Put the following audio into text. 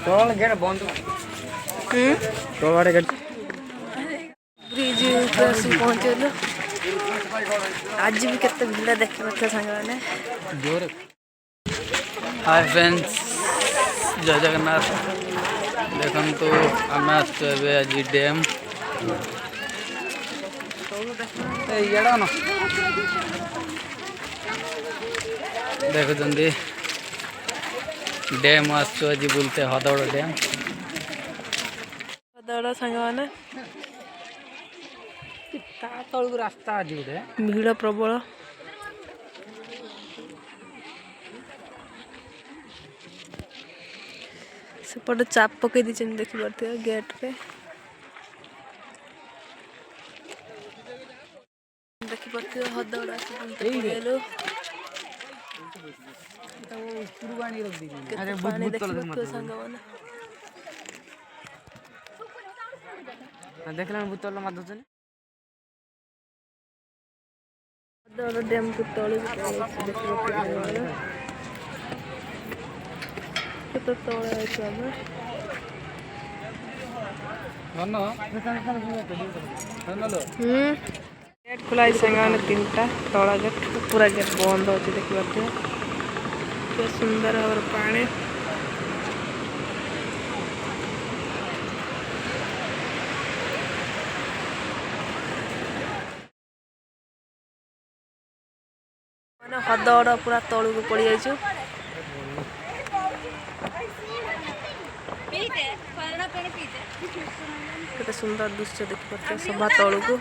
ତଳ ଗେଟ୍ ବନ୍ଦ ତଳ ଆଡ଼େ ଗେଟ୍ ବ୍ରିଜ ଉପରେ ଆସିକି ପହଞ୍ଚିଗଲୁ। ଆଜି ବି କେତେ ଭିଡ଼ ଦେଖିପାରୁଥିବେ ସାଙ୍ଗମାନେ। हाय फ्रेंड्स जय जगन्नाथ देखु आम आसु आज डैम देखुं डैम आसु आज बुलते हदगड़ डैम ହଦଗଡ ସାଙ୍ଗମାନେ तलू रास्ता आज गोटे ଭିଡ଼ ପ୍ରବଳ। ସେପଟେ ଚାପ ପକେଇ ଦେଇଛନ୍ତି ଦେଖିପାରୁଥିବେ ଗେଟ୍ରେ। ଦେଖିପାରୁଥିବେ ହଦଗଡ ଆସିକି ପହଞ୍ଚିଗଲୁ। କେତେ ପାଣି ଦେଖିପାରୁଥିବେ ସାଙ୍ଗମାନେ। देखला बोतल मादुचन ହଦଗଡ ଡ୍ୟାମକୁ ତଳକୁ ଦେଖିପାରୁଥିବେ ସାଙ୍ଗମାନେ। କେତେ ତଳେ ଅଛୁ ଆମେ। गेट खुला साଙ୍ଗମାନେ तीनटा तला गेट पूरा गेट बंद अच्छे देखिपारे सुंदर भाव पानी हदगड़ पूरा तलू को पड़ जाइए। केते सुंदर दृश्य देखिपारे सभा तलू को।